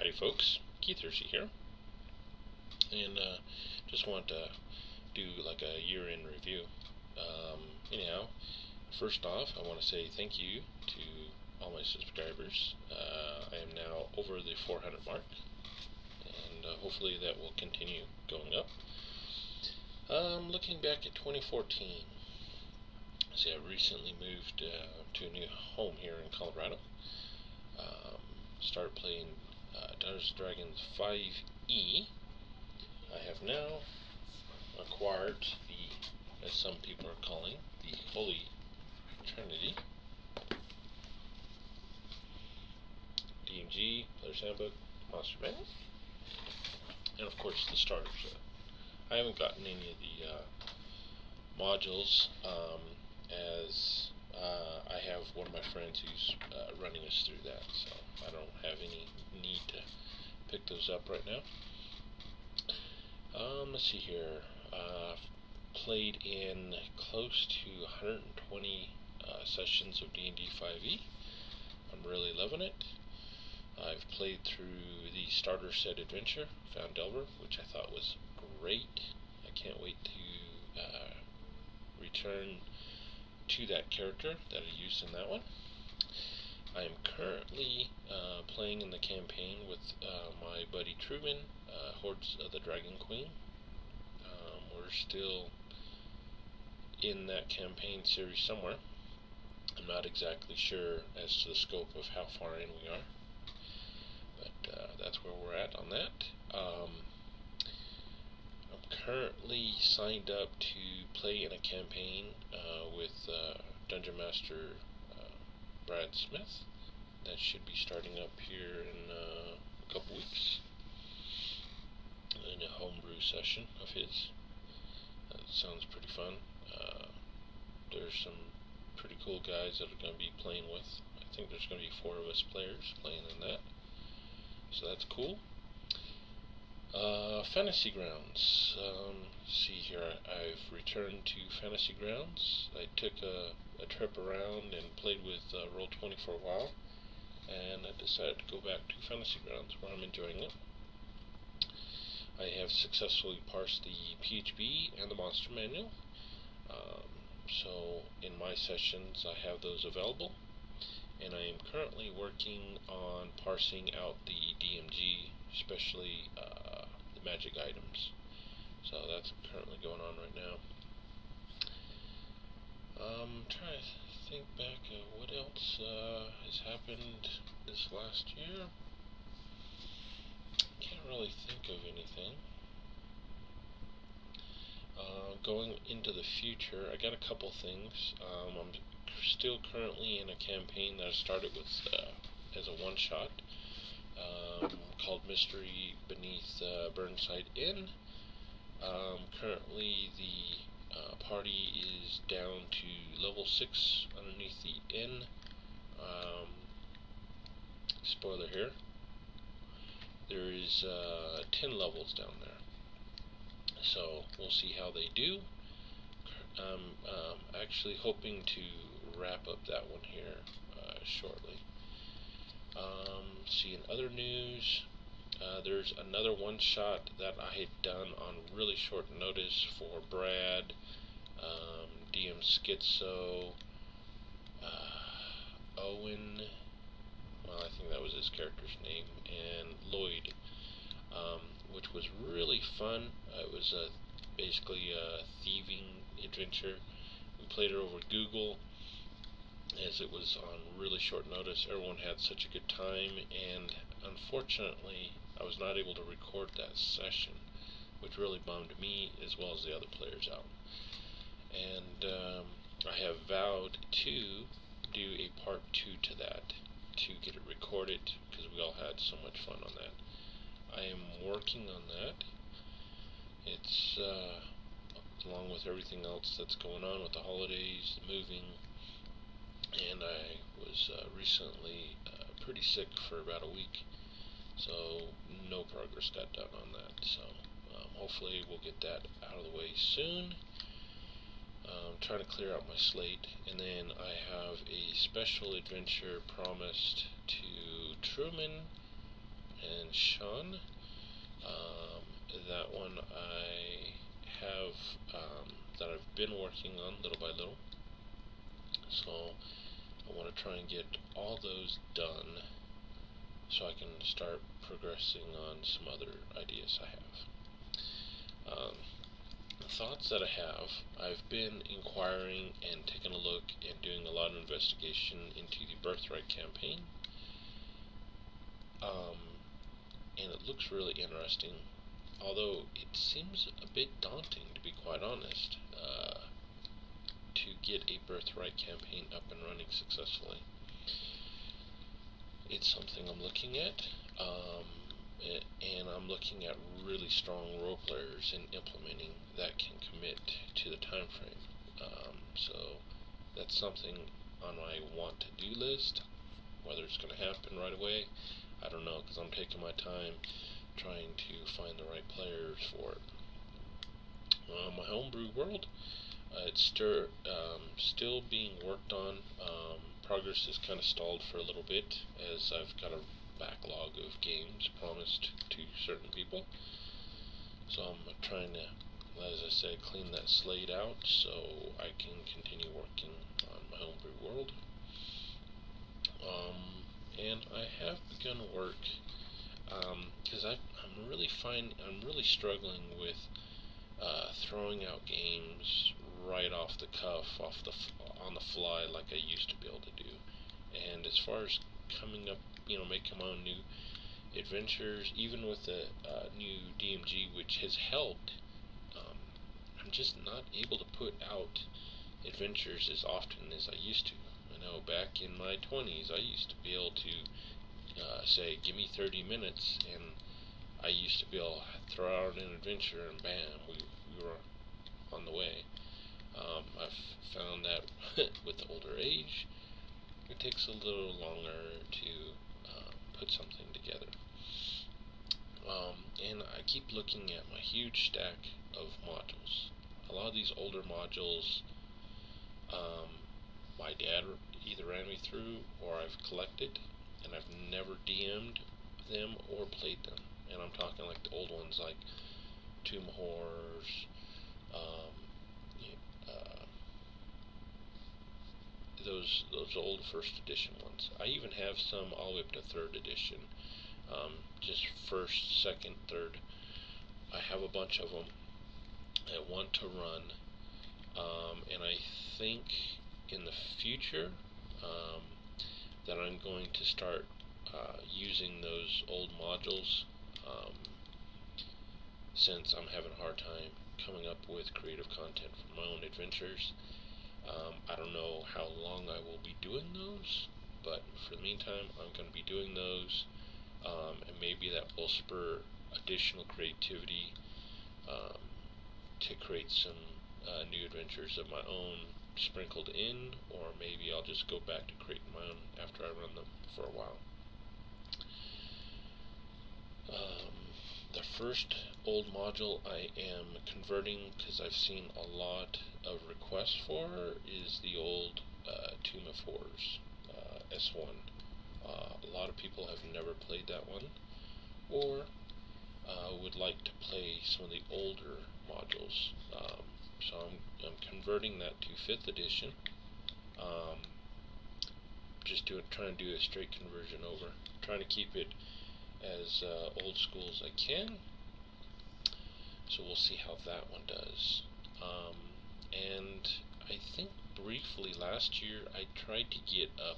Howdy folks, Keith Hersey here, and just want to do like a year-end review. Anyhow, first off, I want to say thank you to all my subscribers. I am now over the 400 mark, and hopefully that will continue going up. Looking back at 2014, see, I recently moved to a new home here in Colorado. Started playing Dungeons & Dragons 5e. I have now acquired the, as some people are calling, the Holy Trinity. DMG, Player's Handbook, Monster Manual, and of course the starter set. I haven't gotten any of the modules as I have one of my friends who's running us through that, so I don't have any need to pick those up right now. Let's see here. Played in close to 120 sessions of D&D 5e. I'm really loving it. I've played through the starter set adventure, Foundelver, which I thought was great. I can't wait to return to that character that I used in that one. I am currently playing in the campaign with my buddy Truman, Hordes of the Dragon Queen. We're still in that campaign series somewhere. I'm not exactly sure as to the scope of how far in we are, but that's where we're at on that. I'm currently signed up to play in a campaign with Dungeon Master Brad Smith. That should be starting up here in a couple weeks in a homebrew session of his. That sounds pretty fun. There's some pretty cool guys that are going to be playing with. I think there's going to be 4 of us players playing in that, so that's cool. Fantasy Grounds. See here, I've returned to Fantasy Grounds. I took a trip around and played with Roll20 for a while, and I decided to go back to Fantasy Grounds, where I'm enjoying it. I have successfully parsed the PHB and the Monster Manual. So in my sessions I have those available, and I am currently working on parsing out the DMG, especially the magic items. So that's currently going on right now. I'm trying to think back what else has happened this last year. Can't really think of anything. Going into the future, I got a couple things. I'm still currently in a campaign that I started with as a one-shot called Mystery Beneath Burnside Inn. Currently the party is down to level 6 underneath the inn. Spoiler here. There is 10 levels down there. So we'll see how they do. I'm actually hoping to wrap up that one here shortly. See, in other news, there's another one-shot that I had done on really short notice for Brad, DM Schizo, Owen, well, I think that was his character's name, and Lloyd, which was really fun. It was basically a thieving adventure. We played it over Google, as it was on really short notice. Everyone had such a good time, and unfortunately I was not able to record that session, which really bummed me as well as the other players out. And I have vowed to do a part 2 to that, to get it recorded, because we all had so much fun on that. I am working on that. It's along with everything else that's going on with the holidays, the moving, and I was recently pretty sick for about a week, so no progress got done on that. So hopefully we'll get that out of the way soon. I'm trying to clear out my slate, and then I have a special adventure promised to Truman and Sean. That one I have that I've been working on little by little. So I want to try and get all those done so I can start progressing on some other ideas I have. Thoughts that I have, I've been inquiring and taking a look and doing a lot of investigation into the Birthright campaign. And it looks really interesting, although it seems a bit daunting, to be quite honest, to get a Birthright campaign up and running successfully. It's something I'm looking at, and I'm looking at really strong role players and implementing that can commit to the time frame. So that's something on my want to do list. Whether it's going to happen right away, I don't know, because I'm taking my time trying to find the right players for it. My homebrew world, it's still being worked on. Progress is kind of stalled for a little bit as I've got a backlog of games promised to certain people. So I'm trying to, as I said, clean that slate out so I can continue working on my homebrew world. And I have begun work because I'm really struggling with throwing out games right off the cuff, on the fly, like I used to be able to do. And as far as coming up, making my own new adventures, even with the new DMG, which has helped, I'm just not able to put out adventures as often as I used to. I know back in my 20s, I used to be able to say, give me 30 minutes, and I used to be able to throw out an adventure, and bam, we were on the way. I've found that with the older age, it takes a little longer to put something together. And I keep looking at my huge stack of modules. A lot of these older modules, my dad either ran me through or I've collected, and I've never DM'd them or played them. And I'm talking like the old ones, like Tomb Horrors, those old first edition ones. I even have some all the way up to third edition, just first, second, third. I have a bunch of them I want to run, and I think in the future that I'm going to start using those old modules, since I'm having a hard time coming up with creative content for my own adventures. I don't know how long I will be doing those, but for the meantime, I'm going to be doing those, and maybe that will spur additional creativity to create some new adventures of my own sprinkled in, or maybe I'll just go back to creating my own after I run them for a while. The first old module I am converting, because I've seen a lot of requests for, is the old Tomb of Horrors S1. A lot of people have never played that one, or would like to play some of the older modules. So I'm converting that to 5th edition. Just trying to do a straight conversion over. Trying to keep it as old school as I can. So we'll see how that one does. And I think briefly last year I tried to get up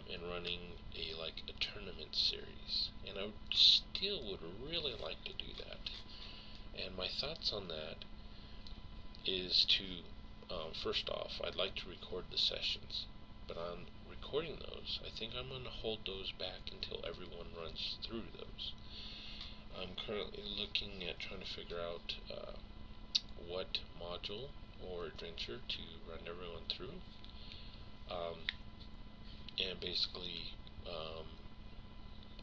and running a tournament series, and I still would really like to do that. And my thoughts on that is to first off, I'd like to record the sessions, but on recording those, I think I'm going to hold those back until everyone runs through those. I'm currently looking at trying to figure out what module or adventure to run everyone through. And basically,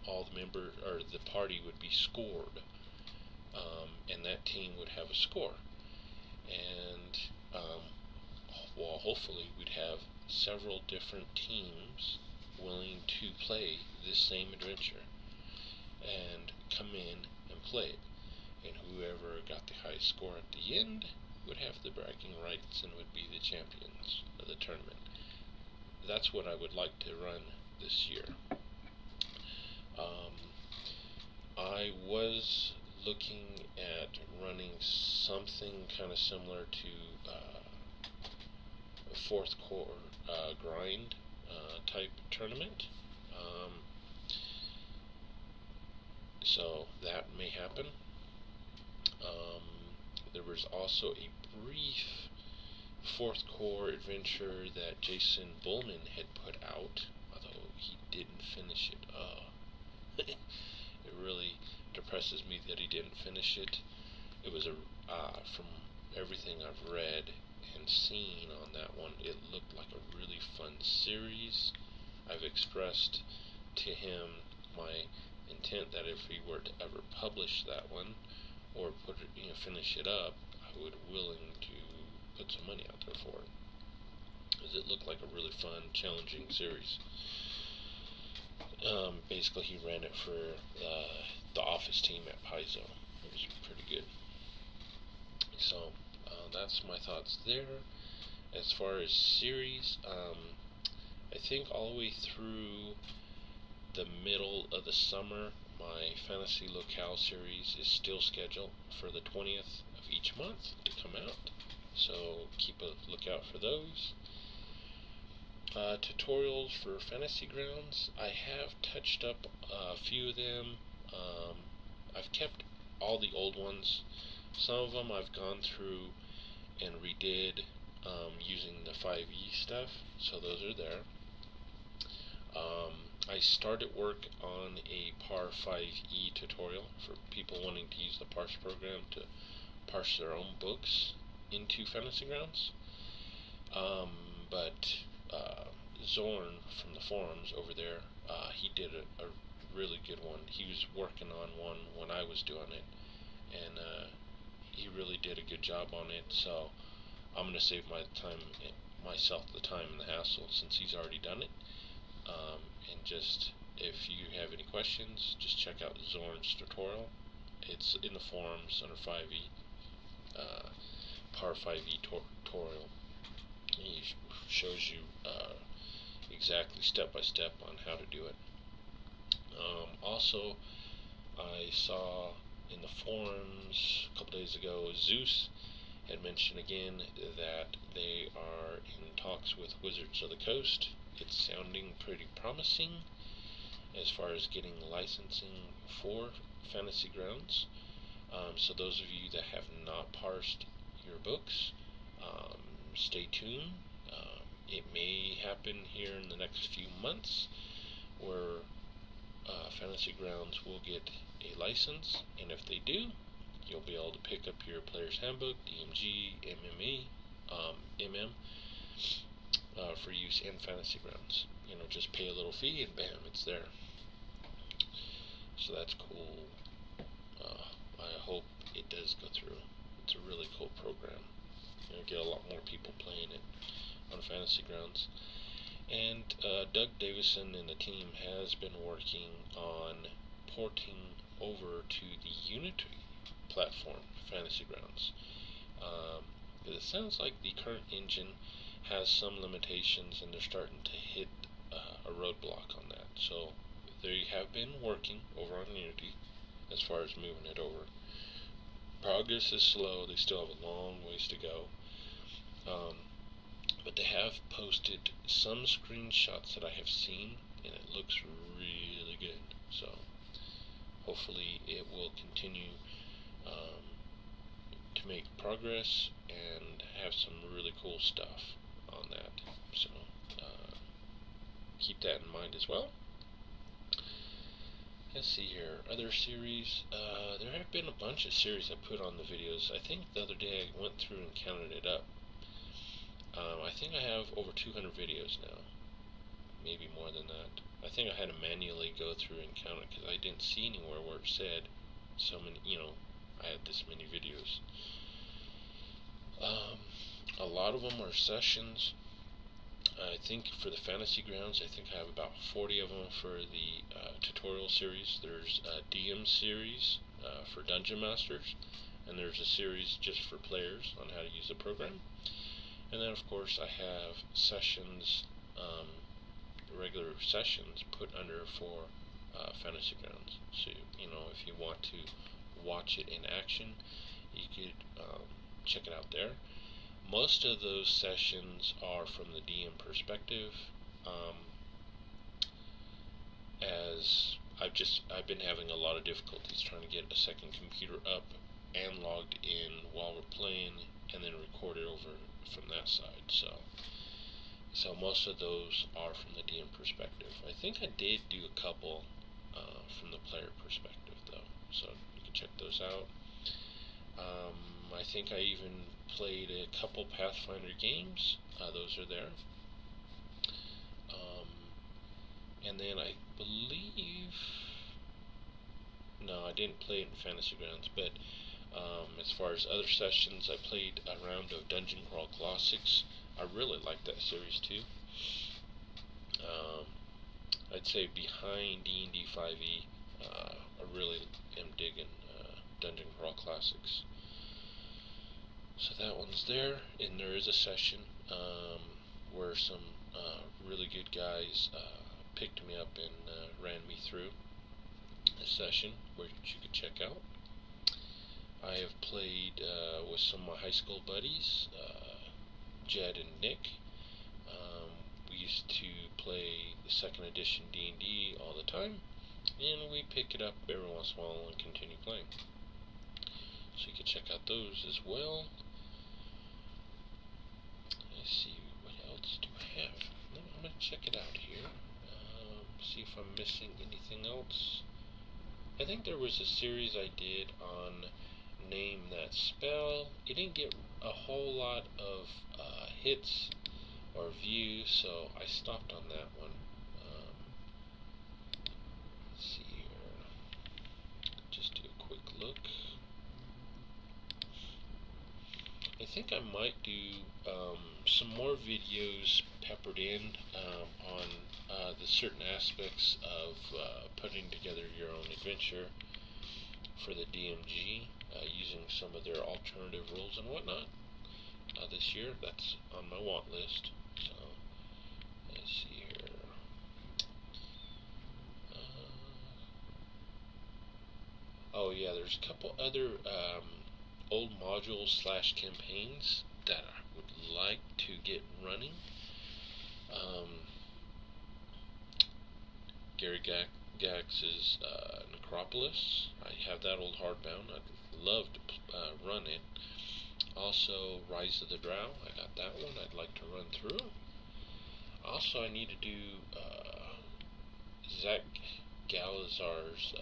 all the members or the party would be scored, and that team would have a score. And well, hopefully, we'd have several different teams willing to play this same adventure. and come in and play it. And whoever got the highest score at the end would have the bragging rights and would be the champions of the tournament. That's what I would like to run this year. I was looking at running something kind of similar to a fourth core grind type tournament. So that may happen. There was also a brief fourth core adventure that Jason Bullman had put out, although he didn't finish it. It really depresses me that he didn't finish it. It was from everything I've read and seen on that one, it looked like a really fun series. I've expressed to him my intent that if he were to ever publish that one or put it, finish it up, I would willing to put some money out there for it, because it looked like a really fun, challenging series. Basically, he ran it for the office team at Paizo. It was pretty good. So that's my thoughts there. As far as series, I think all the way through the middle of the summer, my Fantasy Locale series is still scheduled for the 20th of each month to come out. So keep a lookout for those. Tutorials for Fantasy Grounds, I have touched up a few of them. I've kept all the old ones. Some of them I've gone through and redid using the 5e stuff, so those are there. I started work on a Par 5e tutorial for people wanting to use the parse program to parse their own books into Fantasy Grounds. But Zorn from the forums over there, he did a really good one. He was working on one when I was doing it, and he really did a good job on it. So I'm going to save myself the time and the hassle, since he's already done it. And just, if you have any questions, just check out Zorn's tutorial. It's in the forums under 5e, Par 5e tutorial. He shows you exactly step by step on how to do it. Also, I saw in the forums a couple days ago, Zeus had mentioned again that they are in talks with Wizards of the Coast. It's sounding pretty promising as far as getting licensing for Fantasy Grounds. So those of you that have not parsed your books, stay tuned. It may happen here in the next few months where Fantasy Grounds will get a license, and if they do, you'll be able to pick up your Player's Handbook, DMG, MM, for use in Fantasy Grounds. Just pay a little fee and bam, it's there. So that's cool. I hope it does go through. It's a really cool program. Get a lot more people playing it on Fantasy Grounds. And Doug Davison and the team has been working on porting over to the Unity platform, Fantasy Grounds. It sounds like the current engine has some limitations, and they're starting to hit a roadblock on that. So they have been working over on Unity as far as moving it over. Progress is slow. They still have a long ways to go. But they have posted some screenshots that I have seen, and it looks really good. So hopefully it will continue to make progress and have some really cool stuff on that. So keep that in mind as well. Let's see here, other series. There have been a bunch of series I put on the videos. I think the other day I went through and counted it up. I think I have over 200 videos now, maybe more than that. I think I had to manually go through and count it, because I didn't see anywhere where it said so many, I had this many videos. A lot of them are sessions. I think for the Fantasy Grounds, I think I have about 40 of them for the tutorial series. There's a DM series for Dungeon Masters, and there's a series just for players on how to use the program. And then, of course, I have sessions, regular sessions put under for Fantasy Grounds. So, you know, if you want to watch it in action, you could check it out there. Most of those sessions are from the DM perspective, as I've been having a lot of difficulties trying to get a second computer up and logged in while we're playing, and then record it over from that side. So most of those are from the DM perspective. I think I did do a couple from the player perspective though, so you can check those out. I think I even played a couple Pathfinder games. Those are there. And then I believe, no, I didn't play it in Fantasy Grounds, but as far as other sessions, I played a round of Dungeon Crawl Classics. I really like that series too. I'd say behind D&D 5e, I really am digging Dungeon Crawl Classics. So that one's there, and there is a session where some really good guys picked me up and ran me through a session, which you could check out. I have played with some of my high school buddies, Jed and Nick. We used to play the 2nd edition D&D all the time, and we pick it up every once in a while and continue playing. So you can check out those as well. Let's see, what else do I have? I'm going to check it out here. See if I'm missing anything else. I think there was a series I did on Name That Spell. It didn't get a whole lot of hits or views, so I stopped on that one. Let's see here. Just do a quick look. I think I might do some more videos peppered in on the certain aspects of putting together your own adventure for the DMG, using some of their alternative rules and whatnot this year. That's on my want list. So let's see here. Oh yeah, there's a couple other old modules / campaigns that I would like to get running. Gary Gax's Necropolis. I have that old hardbound. I'd love to run it. Also, Rise of the Drow. I got that one. I'd like to run through. Also, I need to do Zach Galazar's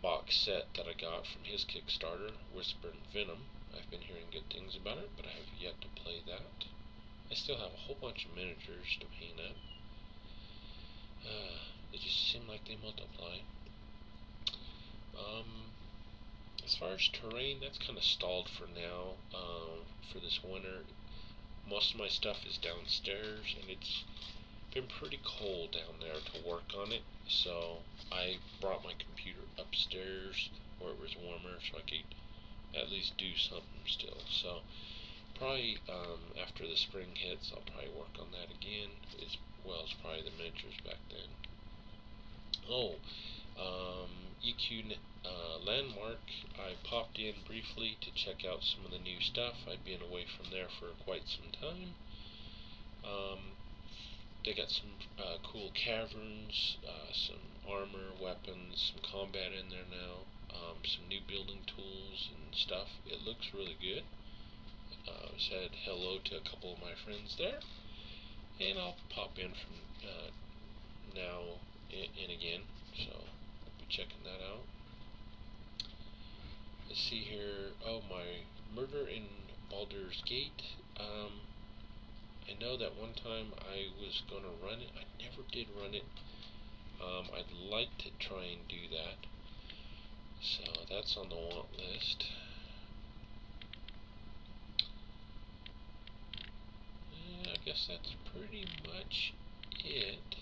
box set that I got from his Kickstarter, Whisper and Venom. I've been hearing good things about it, but I have yet to play that. I still have a whole bunch of miniatures to paint up. They just seem like they multiply. As far as terrain, that's kind of stalled for now. For this winter, most of my stuff is downstairs, and it's been pretty cold down there to work on it. So I brought my computer upstairs where it was warmer, so I could at least do something still. So probably after the spring hits, I'll probably work on that again, as well as probably the miniatures back then. Oh, EQ Landmark, I popped in briefly to check out some of the new stuff. I've been away from there for quite some time. They got some cool caverns, some armor, weapons, some combat in there now, some new building tools and stuff. It looks really good. Said hello to a couple of my friends there, and I'll pop in from now in again, so I'll be checking that out. Let's see here. Oh, my Murder in Baldur's Gate. I know that one time I was going to run it. I never did run it. I'd like to try and do that. So that's on the want list. I guess that's pretty much it.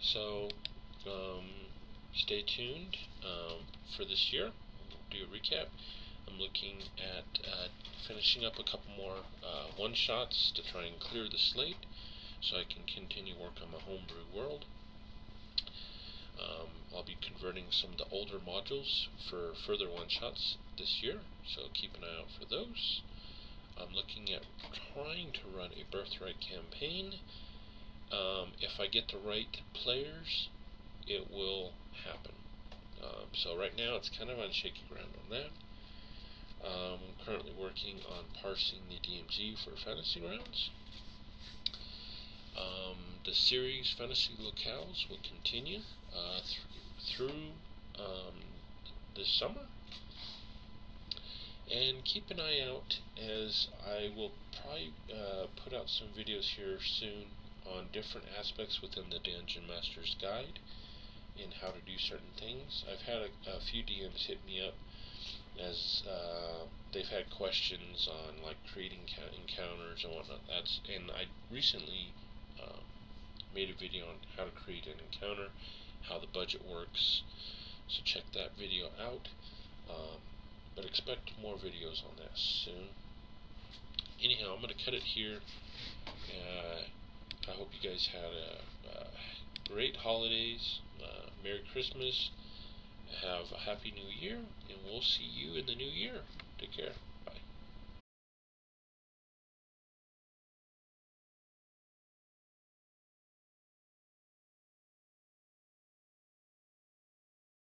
So, stay tuned for this year. We'll do a recap. I'm looking at finishing up a couple more one-shots to try and clear the slate so I can continue work on my homebrew world. I'll be converting some of the older modules for further one-shots this year, so keep an eye out for those. I'm looking at trying to run a Birthright campaign. If I get the right players, it will happen. So right now it's kind of on shaky ground on that. I'm currently working on parsing the DMG for fantasy rounds. The series Fantasy Locales will continue through this summer. And keep an eye out, as I will probably put out some videos here soon on different aspects within the Dungeon Master's Guide and how to do certain things. I've had a few DMs hit me up as they've had questions on like creating encounters and whatnot. And I recently made a video on how to create an encounter, how the budget works. So check that video out. But expect more videos on that soon. Anyhow, I'm going to cut it here. I hope you guys had a great holidays, Merry Christmas, have a Happy New Year, and we'll see you in the new year. Take care.